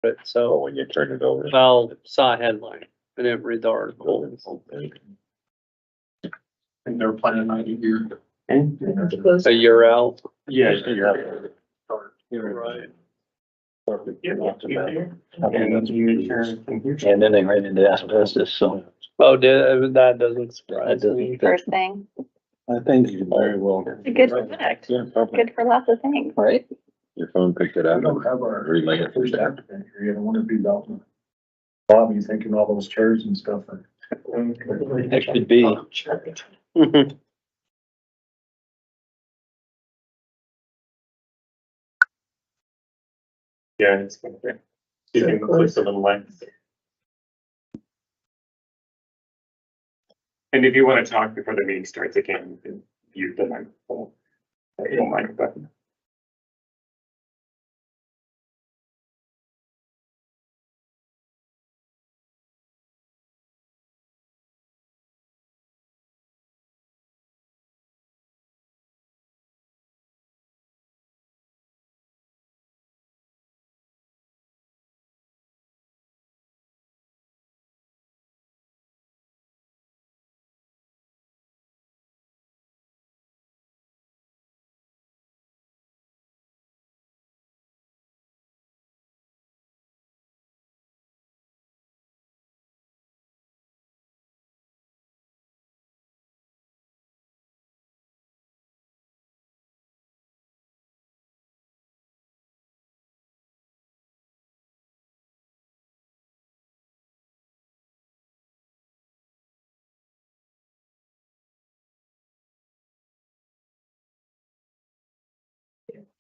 But Oh, so, when you turn it over. well, saw a headline. I didn't read the article. And they're planning on a year. A year out. Yeah. You're right. And then they ran into asbestos, so Oh, that doesn't surprise That me. First thing, I think you very well. good fact, Yeah, perfect. good for lots of things. right? Your phone picked it I up. don't have our Relay it. first applicant here yet. I wonder if he's out in the lobby thinking all those chairs and stuff. That could be. Yeah, it's gonna be. You can click the little length. And if you want to talk before the meeting starts again, you can mute the microphone. Mic button.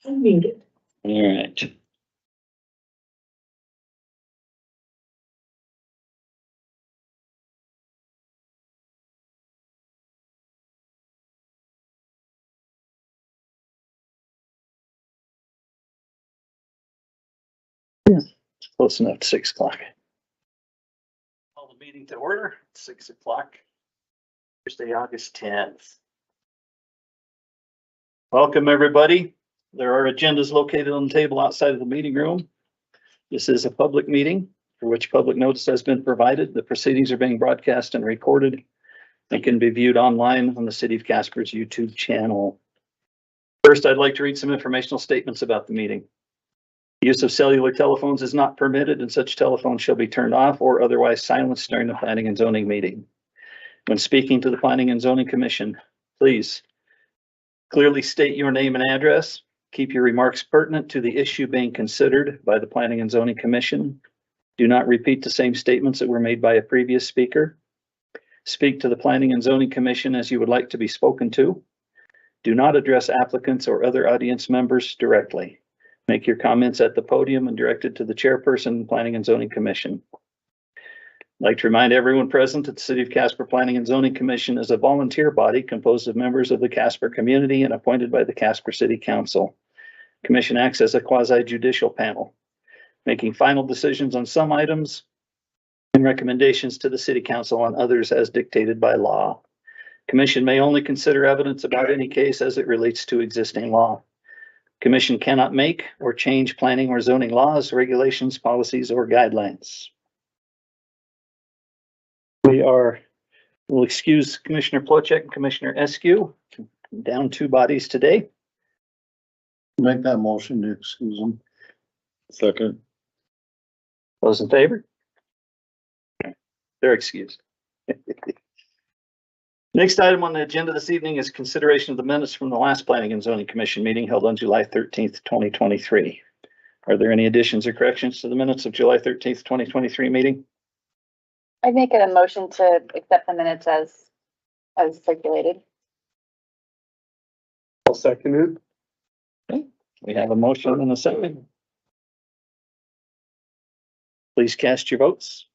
All right. It's close enough to 6 o'clock. Call the meeting to order, 6 o'clock, Thursday, August 10th. Welcome, everybody. There are agendas located on the table outside of the meeting room. This is a public meeting for which public notice has been provided. The proceedings are being broadcast and recorded and can be viewed online on the City of Casper's YouTube channel. First, I'd like to read some informational statements about the meeting. Use of cellular telephones is not permitted, and such telephones shall be turned off or otherwise silenced during the planning and zoning meeting. When speaking to the Planning and Zoning Commission, please clearly state your name and address. Keep your remarks pertinent to the issue being considered by the Planning and Zoning Commission. Do not repeat the same statements that were made by a previous speaker. Speak to the Planning and Zoning Commission as you would like to be spoken to. Do not address applicants or other audience members directly. Make your comments at the podium and directed to the chairperson, Planning and Zoning Commission. I'd like to remind everyone present that the City of Casper Planning and Zoning Commission is a volunteer body composed of members of the Casper community and appointed by the Casper City Council. Commission acts as a quasi-judicial panel, making final decisions on some items and recommendations to the City Council on others as dictated by law. Commission may only consider evidence about any case as it relates to existing law. Commission cannot make or change planning or zoning laws, regulations, policies, or guidelines. We'll excuse Commissioner Plochek and Commissioner Eskew, down 2 bodies today. Make that motion to excuse them. Second. Those in favor? They're excused. Next item on the agenda this evening is consideration of the minutes from the last Planning and Zoning Commission meeting held on July 13th, 2023. Are there any additions or corrections to the minutes of July 13th, 2023 meeting? I'd make it a motion to accept the minutes as circulated. I'll second it. We have a motion and a second. Please cast your votes.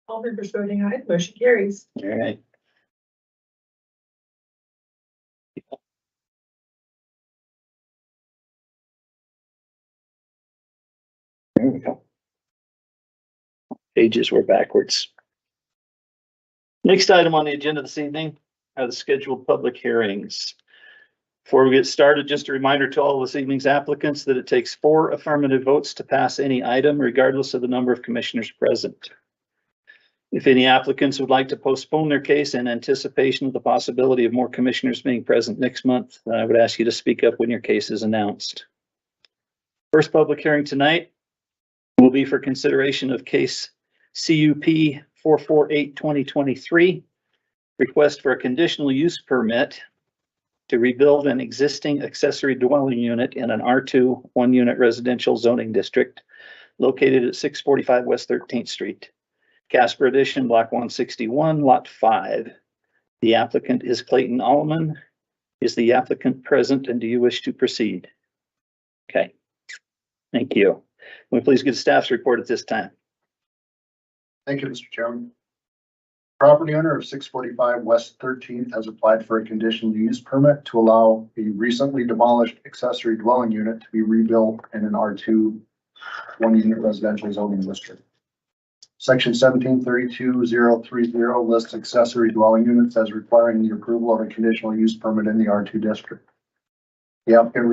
All members voting aye, motion carries. All right. There we go. Pages were backwards. Next item on the agenda this evening are the scheduled public hearings. Before we get started, just a reminder to all this evening's applicants that it takes 4 affirmative votes to pass any item, regardless of the number of commissioners present. If any applicants would like to postpone their case in anticipation of the possibility of more commissioners being present next month, then I would ask you to speak up when your case is announced. First public hearing tonight will be for consideration of case CUP 448-2023, request for a conditional use permit to rebuild an existing accessory dwelling unit in an R2 1-unit residential zoning district located at 645 West 13th Street. Casper Edition, Block 161, Lot 5. The applicant is Clayton Allman. Is the applicant present, and do you wish to proceed? Okay, thank you. Will you please get staff's report at this time? Thank you, Mr. Chairman. Property owner of 645 West 13th has applied for a conditional use permit to allow a recently demolished accessory dwelling unit to be rebuilt in an R2 1-unit residential zoning district. Section 1732-030 lists accessory dwelling units as requiring the approval of a conditional use permit in the R2 district. The applicant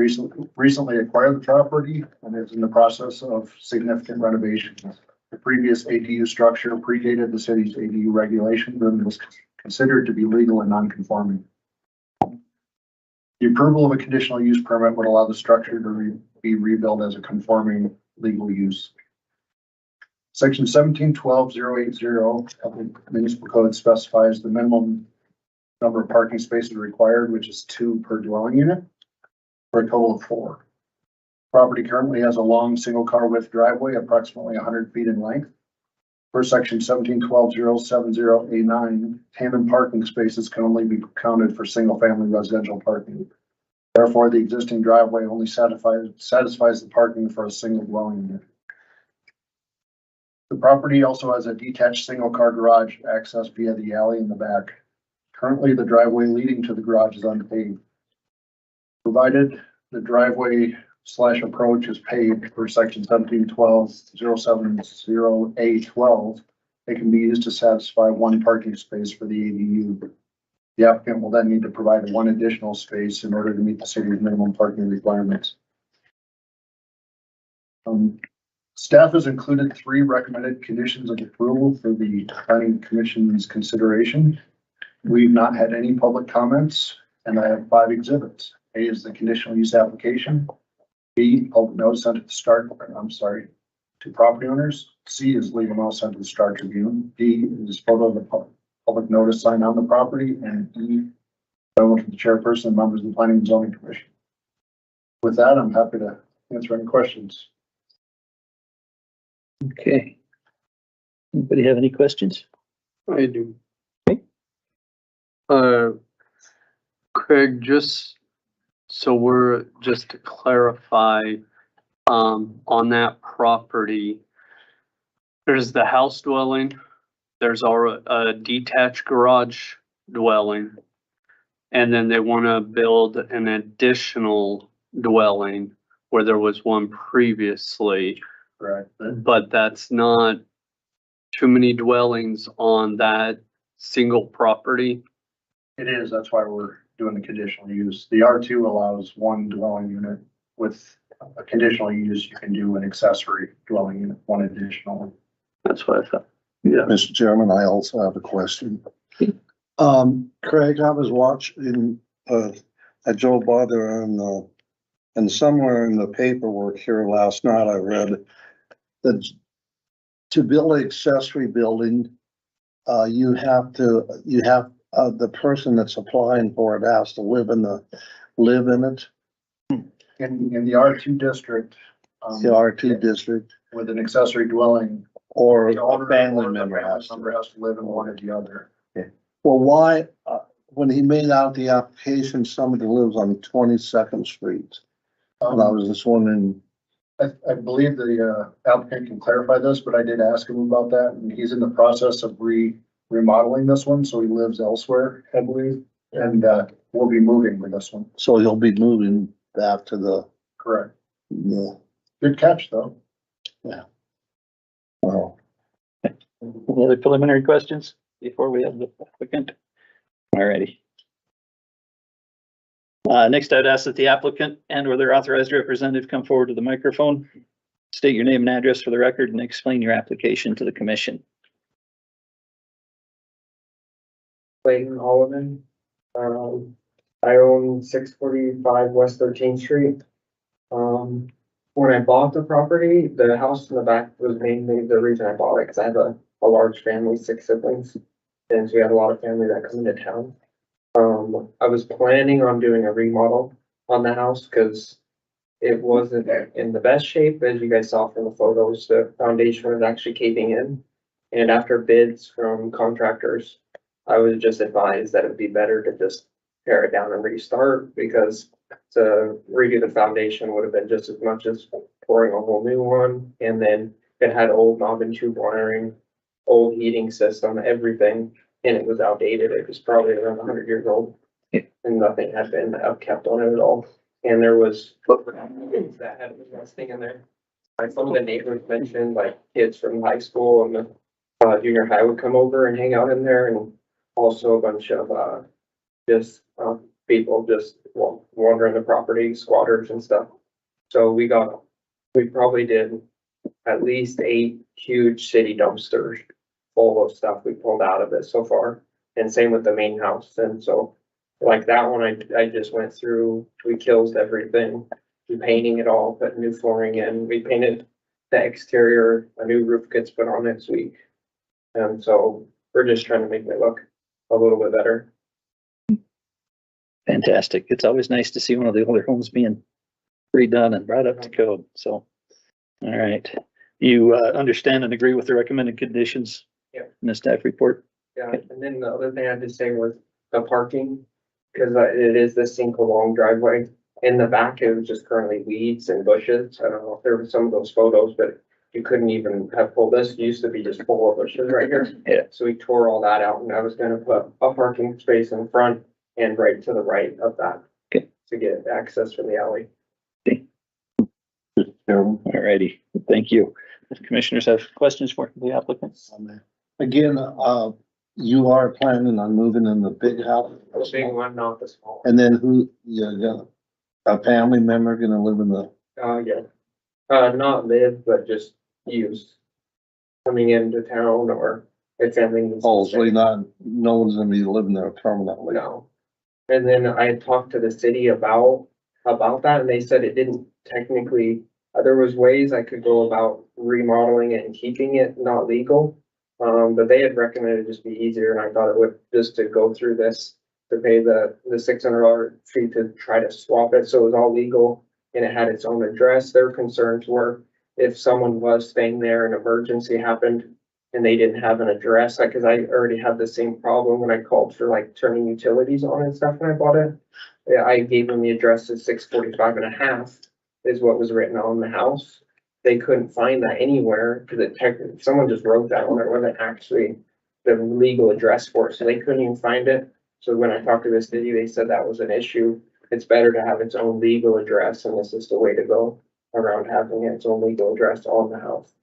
recently acquired the property and is in the process of significant renovations. The previous ADU structure predated the city's ADU regulations and was considered to be legal and non-conforming. The approval of a conditional use permit would allow the structure to be rebuilt as a conforming legal use. Section 1712-080 of the municipal code specifies the minimum number of parking spaces required, which is 2 per dwelling unit, for a total of 4. Property currently has a long single car width driveway, approximately 100 feet in length. Per section 1712-070A9, tandem parking spaces can only be counted for single family residential parking. Therefore, the existing driveway only satisfies the parking for a single dwelling unit. The property also has a detached single car garage access via the alley in the back. Currently, the driveway leading to the garage is unpaved. Provided the driveway / approach is paved for section 1712-070A12, it can be used to satisfy 1 parking space for the ADU. The applicant will then need to provide 1 additional space in order to meet the city's minimum parking requirements. Staff has included 3 recommended conditions of approval for the planning commission's consideration. We've not had any public comments, and I have 5 exhibits. A is the conditional use application. B, public notice sent to property owners. C is legal notice sent to the Star Tribune. D is photo of the public notice sign on the property. And E, memo to the chairperson and members of the Planning and Zoning Commission. With that, I'm happy to answer any questions. Okay. Anybody have any questions? I do. Okay. Craig, just to clarify, on that property, there's the house dwelling, there's a detached garage dwelling, and then they want to build an additional dwelling where there was one previously. Right. But that's not too many dwellings on that single property. It is. That's why we're doing the conditional use. The R2 allows 1 dwelling unit. With a conditional use, you can do an accessory dwelling unit, 1 additional. That's what I thought. Yeah. Mr. Chairman, I also have a question. Craig, I was watching, at Joe Bother and somewhere in the paperwork here last night, I read that to build an accessory building, the person that's applying for it has to live in it. In the R2 district. The R2 district. With an accessory dwelling. Or The owner a family or the member family has to. member has to live in one or the other. Well, why, when he made out the application, somebody lives on 22nd Street. And I was just wondering, I believe the applicant can clarify this, but I did ask him about that, and he's in the process of remodeling this one, so he lives elsewhere, I believe, and we'll be moving with this one. so he'll be moving back to the, Correct. yeah. Good catch, though. Well, Any other preliminary questions before we have the applicant? Alrighty. Next, I'd ask that the applicant and or their authorized representative come forward to the microphone. State your name and address for the record and explain your application to the commission. Clayton Holloman. I own 645 West 13th Street. When I bought the property, the house in the back was mainly the reason I bought it, because I have a large family, 6 siblings. And so we have a lot of family that come into town. I was planning on doing a remodel on the house because it wasn't in the best shape, as you guys saw from the photos. The foundation was actually caving in. And after bids from contractors, I was just advised that it'd be better to just tear it down and restart, because to redo the foundation would have been just as much as pouring a whole new one. And then it had old knob and tube wiring, old heating system, everything, and it was outdated. It was probably around 100 years old, and nothing had been upkept on it at all. And there was things that had been rusting in there. Like some of the neighbors mentioned, like kids from high school and the junior high would come over and hang out in there, and also a bunch of people just wandering the property, squatters and stuff. So we probably did at least 8 huge city dumpsters full of stuff we pulled out of it so far. And same with the main house. And so like that one, I just went through, we killed everything, we painting it all, put new flooring in, we painted the exterior, a new roof gets put on next week. And so we're just trying to make it look a little bit better. Fantastic. It's always nice to see one of the older homes being redone and brought up to code. So, all right. You understand and agree with the recommended conditions? Yeah. In the staff report? Yeah, and then the other thing I had to say was the parking, because it is this single long driveway. In the back, it was just currently weeds and bushes. I don't know if there were some of those photos, but you couldn't even have pulled this. It used to be just full of bushes right here. Yeah. So we tore all that out, and I was gonna put a parking space in front and right to the right of that. Okay. To get access from the alley. All righty. Thank you. If commissioners have questions for the applicants? Again, you are planning on moving in the big house? The big one, not the small. And then who, you got a family member gonna live in the, Yeah. Not live, but just use. Coming into town, or if family needs. to oh, so stay. you're not, no one's gonna be living there permanently? No. And then I had talked to the city about that, and they said it didn't technically, there was ways I could go about remodeling it and keeping it not legal. But they had recommended it just be easier, and I thought it would, just to go through this, to pay the $600 fee to try to swap it, so it was all legal and it had its own address. Their concerns were if someone was staying there, an emergency happened and they didn't have an address, like, cause I already had the same problem when I called for like turning utilities on and stuff when I bought it. Yeah, I gave them the address as 645 and a half is what was written on the house. They couldn't find that anywhere, because it technically, someone just wrote that on it, wasn't actually the legal address for it, so they couldn't even find it. So when I talked to the city, they said that was an issue. It's better to have its own legal address, and this is the way to go around having its own legal address on the house.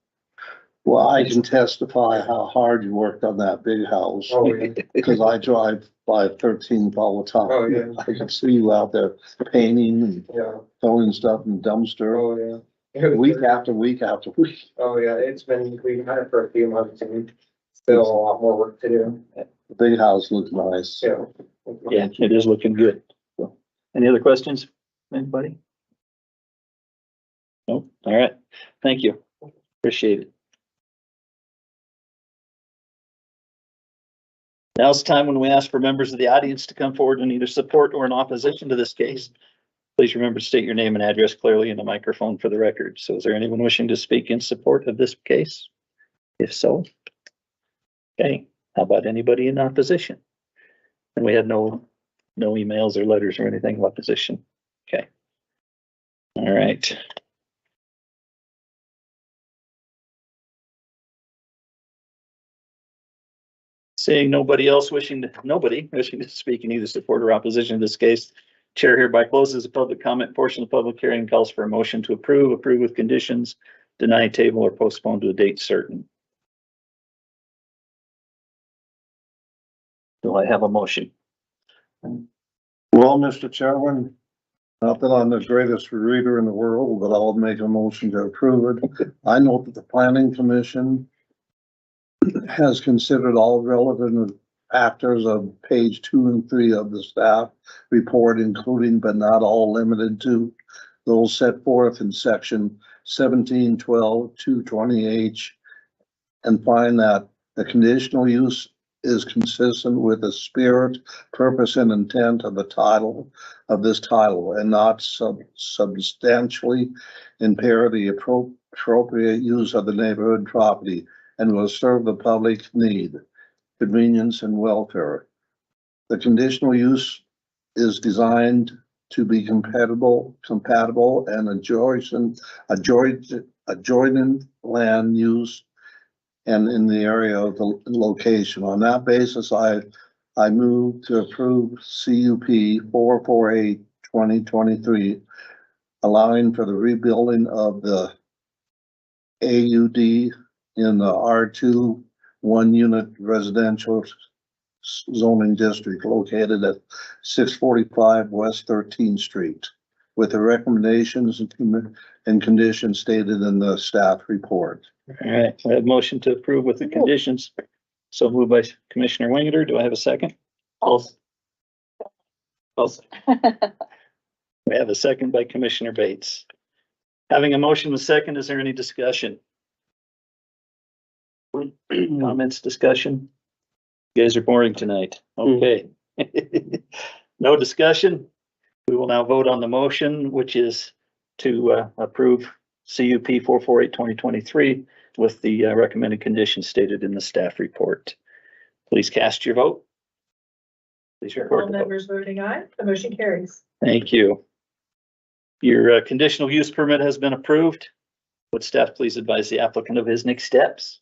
Well, I can testify how hard you worked on that big house, Oh, yeah. because I drive by 13th all the time. Oh, yeah. I can see you out there painting and Yeah. throwing stuff in the dumpster, Oh, yeah. It was week very- after week after week. Oh, yeah, we've had it for a few months and still a lot more work to do. The big house looks nice. Yeah. Yeah, it is looking good. So, any other questions? Anybody? Nope. All right. Thank you. Appreciate it. Now's the time when we ask for members of the audience to come forward in either support or in opposition to this case. Please remember to state your name and address clearly in the microphone for the record. So is there anyone wishing to speak in support of this case? If so. Okay, how about anybody in opposition? And we had no emails or letters or anything of opposition. Okay. All right. Seeing nobody wishing to speak in either support or opposition to this case, chair hereby closes the public comment portion of the public hearing and calls for a motion to approve with conditions, deny, table, or postpone to a date certain. Do I have a motion? Well, Mr. Chairman, not that I'm the greatest reader in the world, but I'll make a motion to approve it. I note that the planning commission has considered all relevant factors of page 2 and 3 of the staff report, including but not all limited to those set forth in section 1712-220H, and find that the conditional use is consistent with the spirit, purpose, and intent of the title of this title, and not substantially impair the appropriate use of the neighborhood property, and will serve the public need, convenience, and welfare. The conditional use is designed to be compatible and adjoining land use and in the area of the location. On that basis, I move to approve CUP 448-2023, allowing for the rebuilding of the AUD in the R2 1-unit residential zoning district located at 645 West 13th Street, with the recommendations and conditions stated in the staff report. All right, I have motion to approve with the conditions. So moved by Commissioner Winger. Do I have a second? We have a second by Commissioner Bates. Having a motion and a second, is there any discussion? Comments, discussion? You guys are boring tonight. Okay. No discussion. We will now vote on the motion, which is to approve CUP 448-2023 with the recommended conditions stated in the staff report. Please cast your vote. Please All record the vote. members voting aye, the motion carries. Thank you. Your conditional use permit has been approved. Would staff please advise the applicant of his next steps?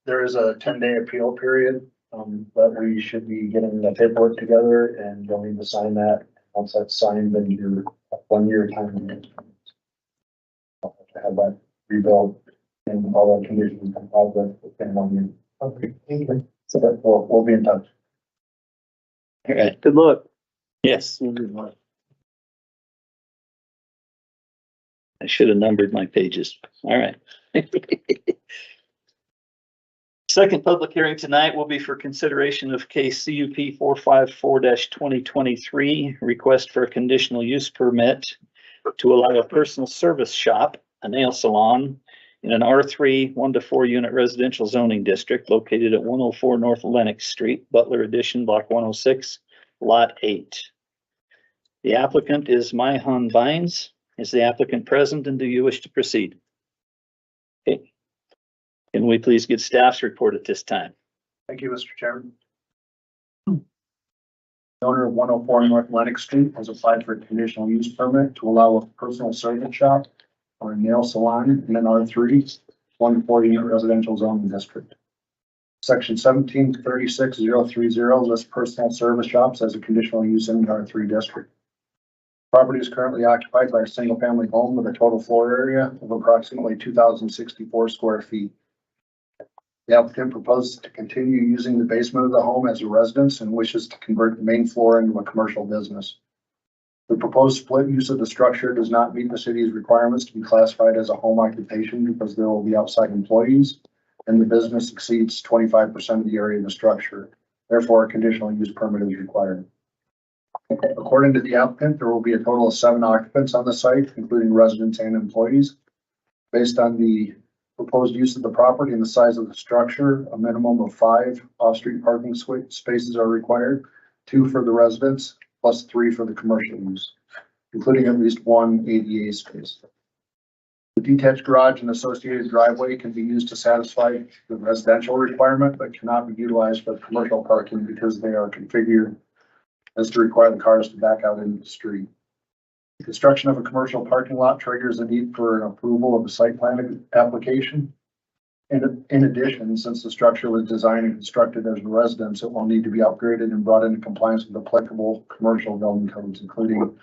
There is a 10-day appeal period, but we should be getting the paperwork together and you'll need to sign that. Once that's signed, then your 1-year time limit. To have that rebuilt and all the conditions complied with within 1 year. Okay. So that we'll be in touch. All right. Good luck. Yes. I should have numbered my pages. All right. Second public hearing tonight will be for consideration of case CUP 454-2023, request for a conditional use permit to allow a personal service shop, a nail salon, in an R3 1 to 4 unit residential zoning district located at 104 North Lenox Street, Butler Addition, Block 106, Lot 8. The applicant is Myhan Vines. Is the applicant present, and do you wish to proceed? Okay. Can we please get staff's report at this time? Thank you, Mr. Chairman. The owner of 104 North Lenox Street has applied for a conditional use permit to allow a personal service shop or a nail salon in an R3 1 to 4 unit residential zoning district. Section 1736-030 lists personal service shops as a conditional use in the R3 district. Property is currently occupied by a single family home with a total floor area of approximately 2,064 square feet. The applicant proposes to continue using the basement of the home as a residence and wishes to convert the main floor into a commercial business. The proposed split use of the structure does not meet the city's requirements to be classified as a home occupation because there will be outside employees and the business exceeds 25% of the area of the structure. Therefore, a conditional use permit is required. According to the applicant, there will be a total of 7 occupants on the site, including residents and employees. Based on the proposed use of the property and the size of the structure, a minimum of 5 off-street parking spaces are required, 2 for the residents, plus 3 for the commercial use, including at least 1 ADA space. The detached garage and associated driveway can be used to satisfy the residential requirement, but cannot be utilized for commercial parking because they are configured as to require the cars to back out into the street. Construction of a commercial parking lot triggers the need for an approval of a site plan application. In addition, since the structure was designed and constructed as a residence, it will need to be upgraded and brought into compliance with applicable commercial building codes, including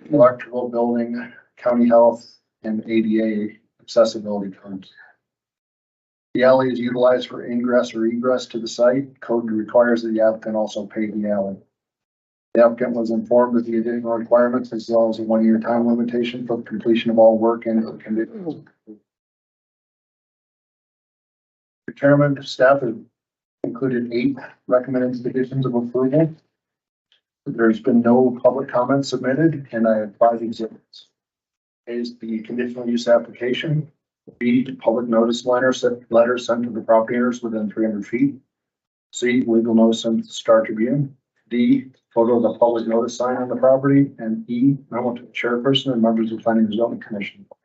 electrical, building, county health, and ADA accessibility codes. The alley is utilized for ingress or egress to the site. Code requires that the applicant also pave the alley. The applicant was informed of the additional requirements as well as a 1-year time limitation for completion of all work and the conditions. The chairman, staff has included 8 recommended conditions of approval. There's been no public comments submitted, and I have 5 exhibits. A is the conditional use application. B, public notice letter sent to the property owners within 300 feet. C, legal notice sent to the Star Tribune. D, photo of the public notice sign on the property. And E, memo to the chairperson and members of the Planning and Zoning Commission. With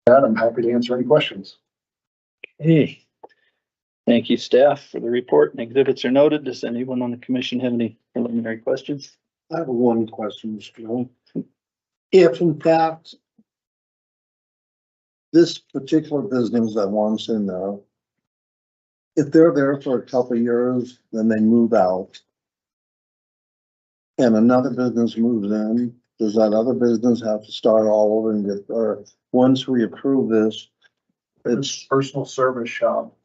that, I'm happy to answer any questions. Hey. Thank you, staff, for the report, and exhibits are noted. Does anyone on the commission have any preliminary questions? I have one question, Mr. Chairman. If in fact this particular business that wants in there, if they're there for a couple of years, then they move out and another business moves in, does that other business have to start all over and get, or once we approve this, It's personal service shop.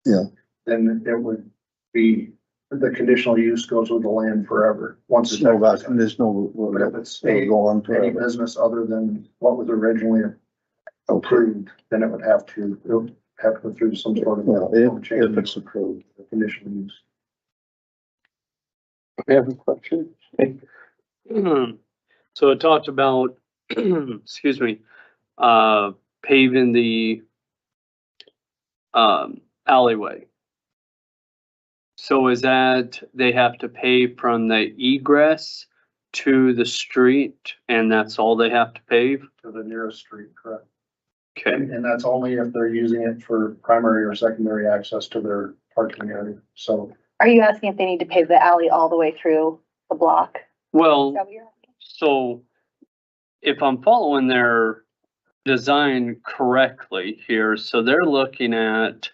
Yeah. Then it would be, the conditional use goes with the land forever. Once it's no, that conditional But if will it's go on any forever. business other than what was originally approved, then it would have to go through some sort of. Well, if it's approved. Conditional use. I have a question. So it talked about, excuse me, paving the alleyway. So is that they have to pave from the egress to the street and that's all they have to pave? To the nearest street, correct. Okay, And that's only if they're using it for primary or secondary access to their parking area. So Are you asking if they need to pave the alley all the way through the block? Is well, that what you're asking? so if I'm following their design correctly here, so they're looking at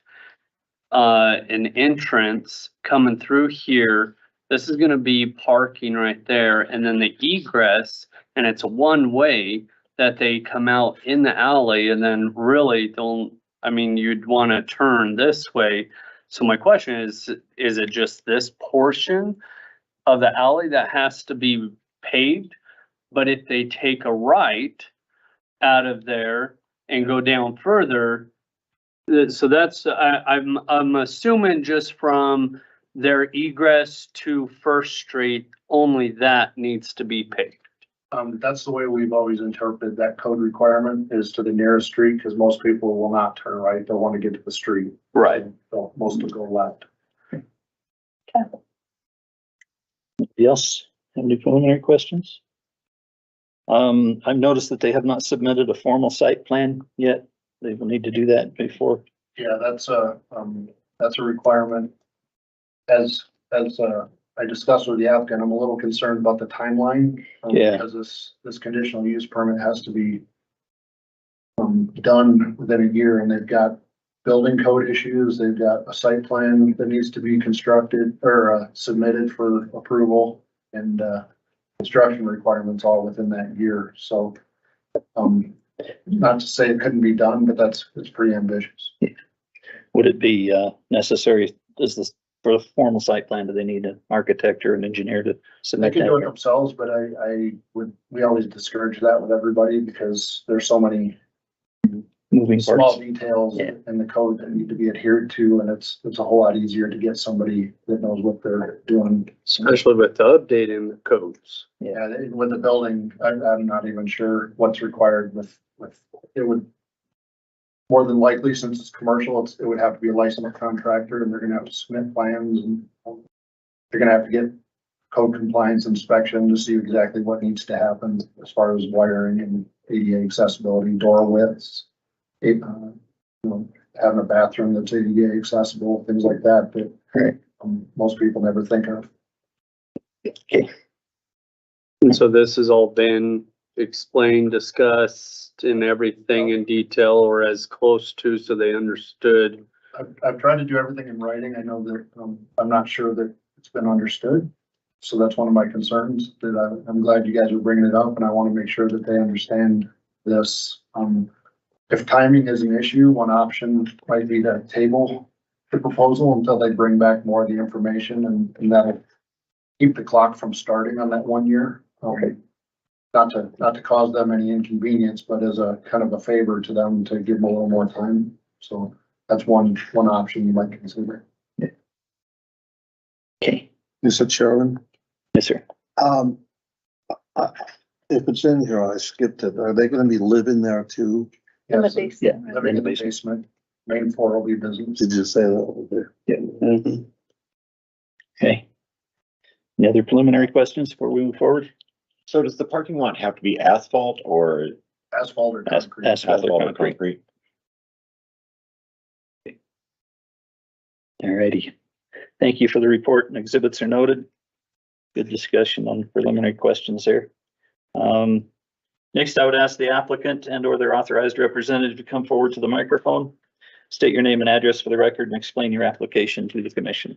an entrance coming through here. This is gonna be parking right there, and then the egress, and it's a one-way that they come out in the alley and then really don't, I mean, you'd wanna turn this way. So my question is it just this portion of the alley that has to be paved? But if they take a right out of there and go down further, so that's, I'm assuming just from their egress to First Street, only that needs to be paved. that's the way we've always interpreted that code requirement is to the nearest street, because most people will not turn right. They'll want to get to the street. So most will go left. Yes, any preliminary questions? I've noticed that they have not submitted a formal site plan yet. They will need to do that before. Yeah, that's a requirement. As I discussed with the applicant, I'm a little concerned about the timeline. Yeah. Because this conditional use permit has to be done within a year, and they've got building code issues. They've got a site plan that needs to be constructed or submitted for approval, and construction requirements all within that year. So not to say it couldn't be done, but it's pretty ambitious. Would it be necessary, for the formal site plan, do they need an architect or an engineer to They submit can do it that? themselves, but we always discourage that with everybody because there's so many Moving small parts? details Yeah. in the code that need to be adhered to, and it's a whole lot easier to get somebody that knows what they're doing. Especially with the updating the codes. Yeah, with the building, I'm not even sure what's required with, it would, more than likely, since it's commercial, it would have to be a licensed contractor, and they're gonna have to submit plans, and they're gonna have to get code compliance inspection to see exactly what needs to happen as far as wiring and ADA accessibility, door widths, having a bathroom that's ADA accessible, things like that, that Right. Most people never think of. And so this has all been explained, discussed and everything in detail or as close to, so they understood. I've tried to do everything in writing. I know that, I'm not sure that it's been understood. So that's one of my concerns, that I'm glad you guys are bringing it up, and I want to make sure that they understand this. If timing is an issue, one option might be to table the proposal until they bring back more of the information, and that'll keep the clock from starting on that 1 year. Not to cause them any inconvenience, but as a kind of a favor to them to give them a little more time. So that's one option you might consider. Okay, Mr. Chairman, yes, sir. um, if it's in here, I skipped it. Are they gonna be living there too? In the Yes, basement. Yeah. living in the basement. Main floor will be business. Did you say that over there? Yeah. Mhm. Okay. Any other preliminary questions before we move forward? So does the parking lot have to be asphalt or Asphalt or concrete. Asphalt or asphalt or concrete? concrete? Alrighty. Thank you for the report, and exhibits are noted. Good discussion on preliminary questions there. Next, I would ask the applicant and or their authorized representative to come forward to the microphone. State your name and address for the record and explain your application to the commission.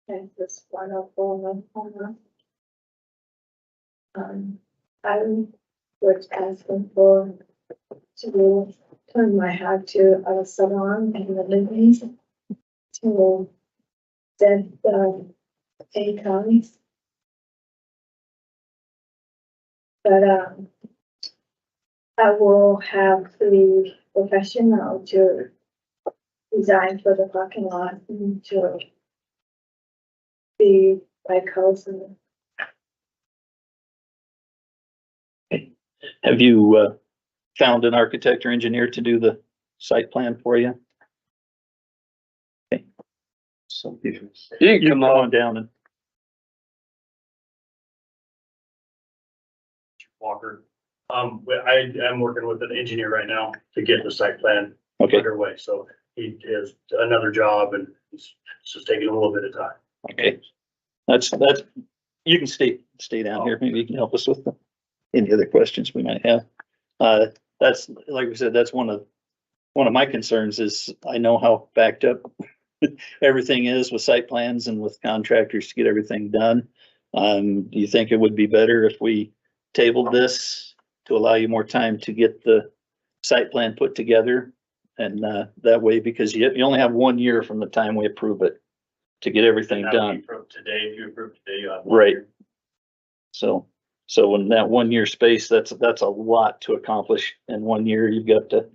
And this one up on I was asking for to turn my hat to a salon in the living to send A counties. But I will have the professional to design for the parking lot and to be like housing. Have you found an architect or engineer to do the site plan for you? Okay. So you You can can come come up. on down and, Walker. I'm working with an engineer right now to get the site plan okay, underway, so he has another job and it's just taking a little bit of time. okay. That's, you can stay down here. Maybe you can help us with any other questions we might have. That's, like we said, that's one of my concerns is I know how backed up everything is with site plans and with contractors to get everything done. Do you think it would be better if we tabled this to allow you more time to get the site plan put together? And that way, because you only have 1 year from the time we approve it to get everything And that would done. be from today, if you approve today, you have. Right. So in that 1 year space, that's a lot to accomplish in 1 year. You've got to,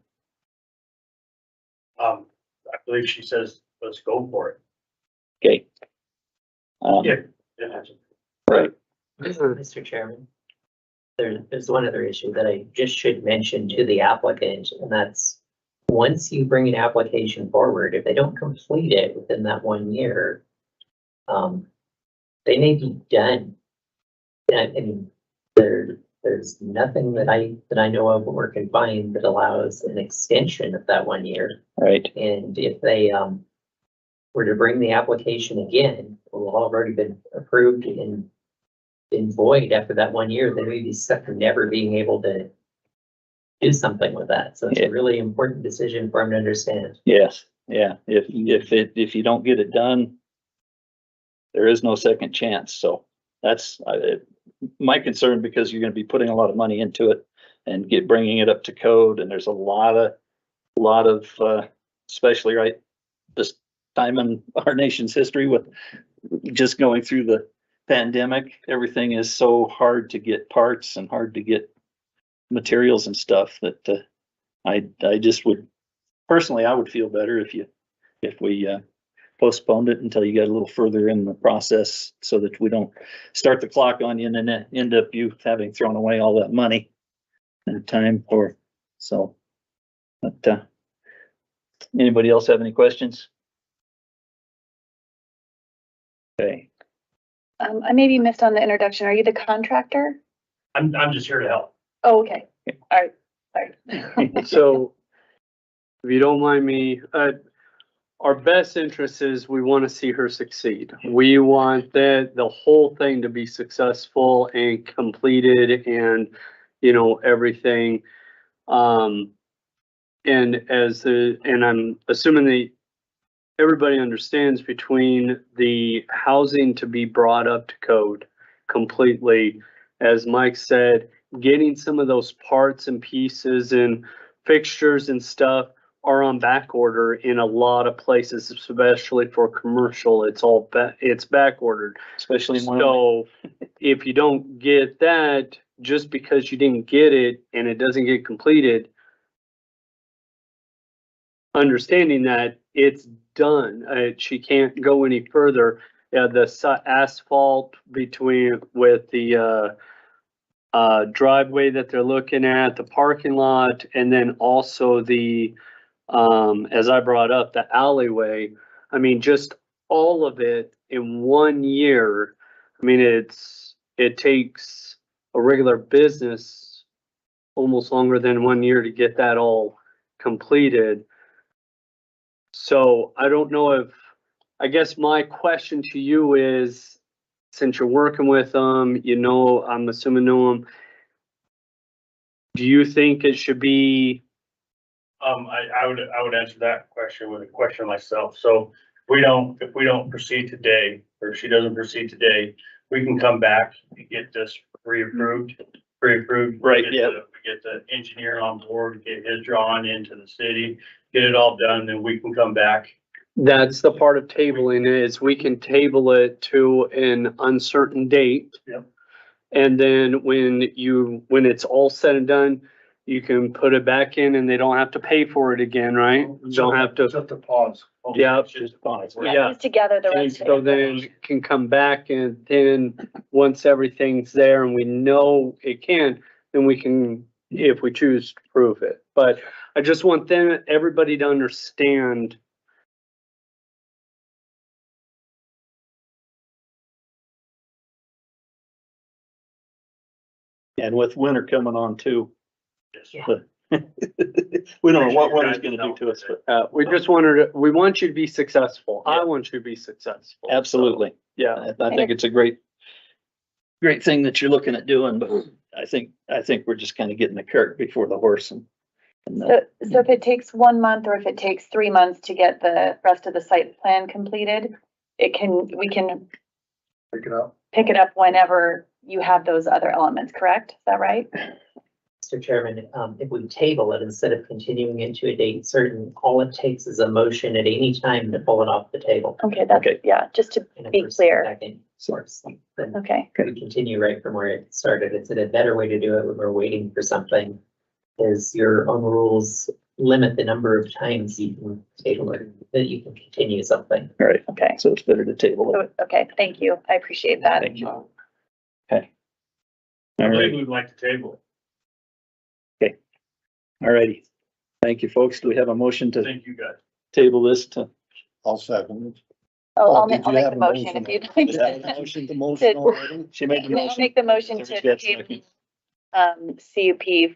I believe she says, let's go for it. okay. Yeah. It has. Right. Mr. Chairman, there's one other issue that I just should mention to the applicant, and that's once you bring an application forward, if they don't complete it within that 1 year, they may be done. I mean, there's nothing that I know of or can find that allows an extension of that 1 year. Right. And if they were to bring the application again, it will already been approved and been void after that 1 year, they may be stuck never being able to do something with that. So it's Yeah. a really important decision for them to understand. Yes. Yeah. If you don't get it done, there is no second chance. So that's my concern, because you're going to be putting a lot of money into it and bringing it up to code. And there's a lot of especially right this time in our nation's history with just going through the pandemic, everything is so hard to get parts and hard to get materials and stuff that I just would personally, I would feel better if we postponed it until you got a little further in the process, so that we don't start the clock on you and then end up you having thrown away all that money and time for, so. But anybody else have any questions? Okay. I maybe missed on the introduction. Are you the contractor? I'm just here to help. Oh, okay. All right. Sorry. So, if you don't mind me, our best interest is we want to see her succeed. We want the whole thing to be successful and completed and, everything. And I'm assuming everybody understands between the housing to be brought up to code completely, as Mike said, getting some of those parts and pieces and fixtures and stuff are on back order in a lot of places, especially for commercial. It's back ordered. Especially in one. So if you don't get that, just because you didn't get it and it doesn't get completed, understanding that it's done, she can't go any further. The asphalt with the driveway that they're looking at, the parking lot, and then also the, as I brought up, the alleyway. I mean, just all of it in 1 year. I mean, it takes a regular business almost longer than 1 year to get that all completed. So I don't know I guess my question to you is, since you're working with them, I'm assuming know them, do you think it should be? I would answer that question with a question myself. So if we don't proceed today, or if she doesn't proceed today, we can come back and get this pre-approved. Right, yeah. We get the engineer on board, get his drawing into the city, get it all done, then we can come back. That's the part of tabling is we can table it to an uncertain date. Yep. And then when it's all said and done, you can put it back in and they don't have to pay for it again, right? Don't have to. Just a pause. Yeah. Just pause. Yeah. Use together the And rest of so it. then can come back, and then once everything's there and we know it can, then we can, if we choose to prove it. But I just want everybody to understand. And with winter coming on too. Yes. But we don't know what winter's gonna do to us, but We want you to be successful. I want you to be successful. absolutely. Yeah. I think it's a great thing that you're looking at doing, but I think we're just kind of getting the cart before the horse and. So if it takes 1 month or if it takes 3 months to get the rest of the site plan completed, we can Pick it up. pick it up whenever you have those other elements, correct? Is that right? Mr. Chairman, if we table it instead of continuing into a date certain, all it takes is a motion at any time to pull it off the table. Okay, that's, Okay. yeah, just to And if be we're clear. second source, then Okay, we continue right from where it started. It's a better way to do it when we're waiting for something. Is your own rules limit the number of times you can table it, that you can continue something. All right, okay. so it's better to table it. So, okay, thank you. I appreciate that. Thank you. Okay. I All believe right, we'd like to table all righty. Thank you, folks. Do we have a motion it. to Thank you, guys. table this to? I'll second it. I'll did make you have the a motion motion? if you'd Is that like. a motion to motion already? She made the I'll motion. make the motion to Everybody table, second. CUP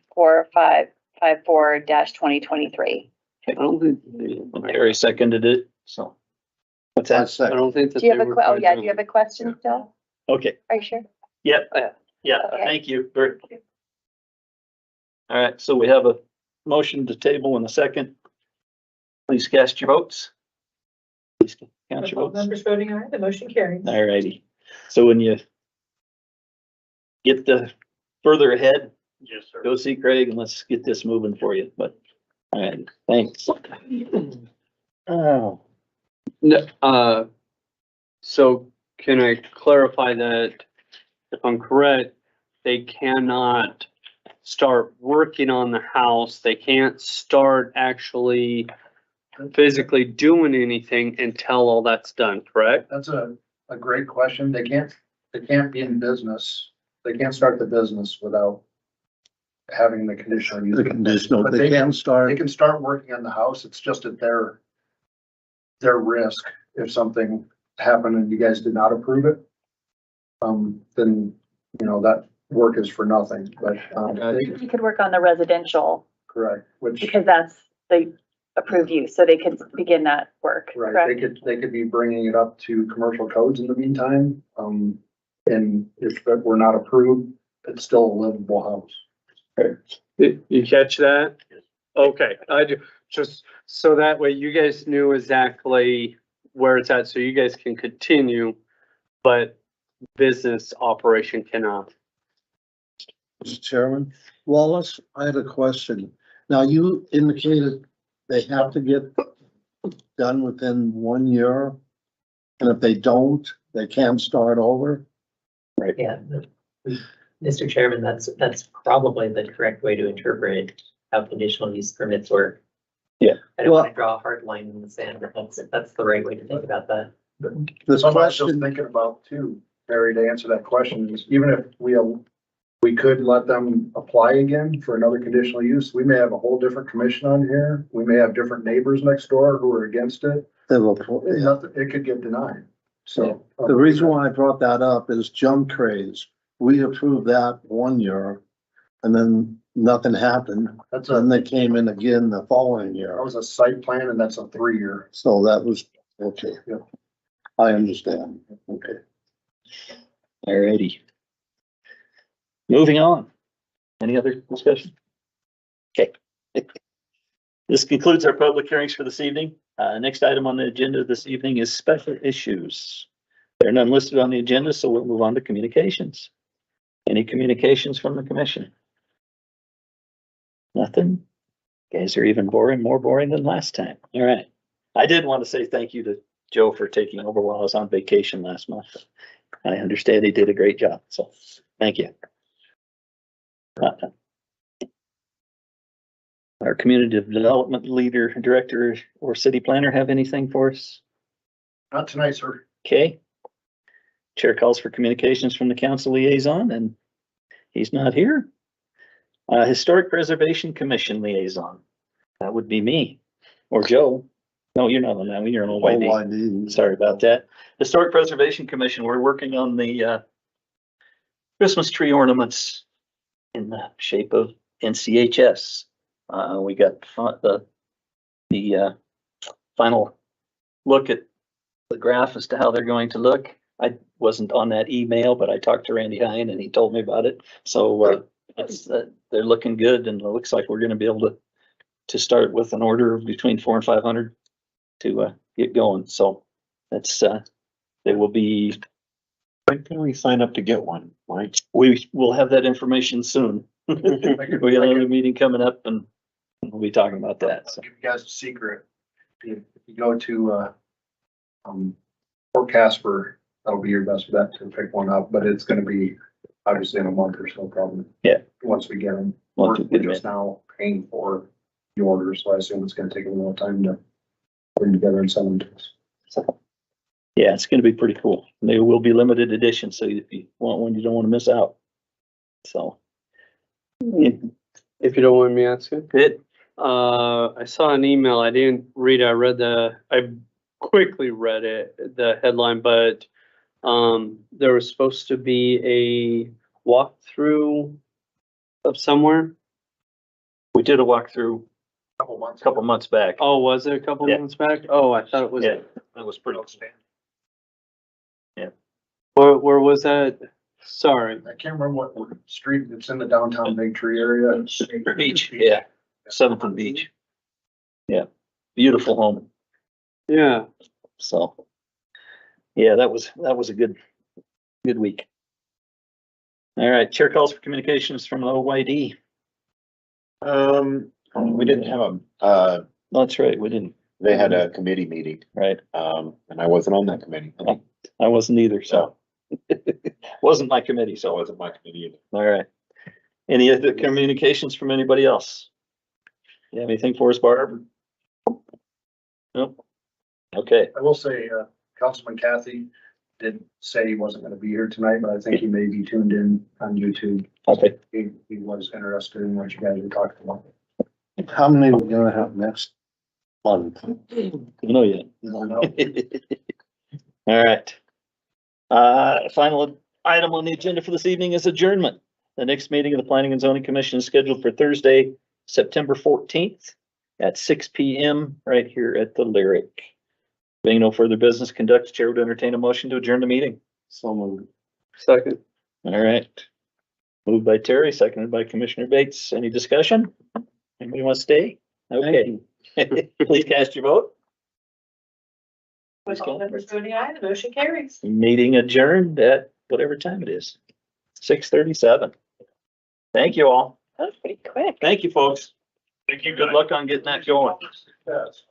4554-2023. I don't think. Terry seconded it, so. What's I that? I second. don't think that. Do you have they a, were oh quite yeah, done. do you have a question still? Okay, Are you sure? yep, yeah, Okay. thank you. Very. All right, so we have a motion to table in a second. Please cast your votes. Please count your votes. Members voting aye, the motion carries. All righty. So when you get the further ahead, Yes, sir. go see Craig and let's get this moving for you, but, all right, thanks. Oh, No, so can I clarify that if I'm correct, they cannot start working on the house, they can't start actually physically doing anything until all that's done, correct? That's a great question. They can't be in business. They can't start the business without having the conditional use. The conditional, But they can They start, can start working on the house. It's just at their risk. If something happened and you guys did not approve it, then, that work is for nothing, but, You could work on the residential correct, which, because that's the approved use, so they could begin that work, right, correct? they could be bringing it up to commercial codes in the meantime. And if it were not approved, it's still a livable house. You catch that? Okay, I do, just so that way you guys knew exactly where it's at, so you guys can continue, but business operation cannot. Mr. Chairman, Wallace, I had a question. Now, you indicated they have to get done within 1 year. And if they don't, they can't start over. Yeah. Mr. Chairman, that's probably the correct way to interpret how conditional use permits work. Yeah. I don't want to draw a hard line in the sand, but that's the right way to think about that. This Something I was just question, thinking about too, Barry, to answer that question is even if we could let them apply again for another conditional use, we may have a whole different commission on here. We may have different neighbors next door who are against it. It could get denied. So. the reason why I brought that up is junk craze. We approved that 1 year and then nothing happened. Then they came in again the following year. That was a site plan and that's a 3-year. So that was, okay. Yep. I understand. Okay. Alrighty. Moving on. Any other discussion? Okay. This concludes our public hearings for this evening. Next item on the agenda this evening is special issues. There are none listed on the agenda, so we'll move on to communications. Any communications from the commission? Nothing? You guys are even more boring than last time. All right. I did want to say thank you to Joe for taking over while I was on vacation last month. I understand he did a great job, so thank you. Our community development leader, director, or city planner have anything for us? Not tonight, sir. Okay. Chair calls for communications from the council liaison, and he's not here. Historic Preservation Commission liaison. That would be me or Joe. No, you're not on that one. You're on OYD. Sorry about that. Historic Preservation Commission, we're working on the Christmas tree ornaments in the shape of NCHS. We got the final look at the graph as to how they're going to look. I wasn't on that email, but I talked to Randy Hine and he told me about it. So they're looking good, and it looks like we're going to be able to start with an order of between 400 and 500 to get going. So that's they will be. When can we sign up to get one, Mike? We will have that information soon. We got another meeting coming up, and we'll be talking about that. So. I'll give you guys a secret. If you go to Fort Casper, that'll be your best bet to pick one up, but it's gonna be obviously in a month or so probably. Yeah. Once we get them. Once We're we get just now paying for the orders, so I assume it's gonna take a little time to put them together and send them to us. Yeah, it's gonna be pretty cool. They will be limited edition, so if you want one, you don't want to miss out. So. If you don't mind me asking. I saw an email. I didn't read it. I quickly read it, the headline, but there was supposed to be a walkthrough of somewhere. We did a walkthrough A couple months back. Oh, was it a couple months back? Oh, I thought it was. Yeah, that was pretty outstanding. Yeah. Where was that? Sorry. I can't remember what street, it's in the downtown Big Tree area. Beach, yeah. 7th and Beach. Yeah, beautiful home. Yeah. So, yeah, that was a good week. All right, chair calls for communications from OYD. We didn't have a, That's right, we didn't, they had a committee meeting, right? and I wasn't on that committee. I wasn't either, so. Wasn't my committee, So it so, wasn't my committee either. all right. Any other communications from anybody else? You have anything for us, Barb? Nope. Okay, I will say, Councilman Kathy did say he wasn't gonna be here tonight, but I think he may be tuned in on YouTube. okay. He was interested in what you guys were talking about. How many are we gonna have next month? No yet. You don't know. All right. Final item on the agenda for this evening is adjournment. The next meeting of the Planning and Zoning Commission is scheduled for Thursday, September 14th at 6 p.m. right here at the Lyric. Being no further business conducted, chair would entertain a motion to adjourn the meeting. So moved. Second. All right. Moved by Terry, seconded by Commissioner Bates. Any discussion? Anybody want to stay? Okay. Please cast your vote. With all members voting aye, the motion carries. Meeting adjourned at whatever time it is, 6:37. Thank you all. That was pretty quick. Thank you, folks. Thank you. Good luck on getting that going. Yes.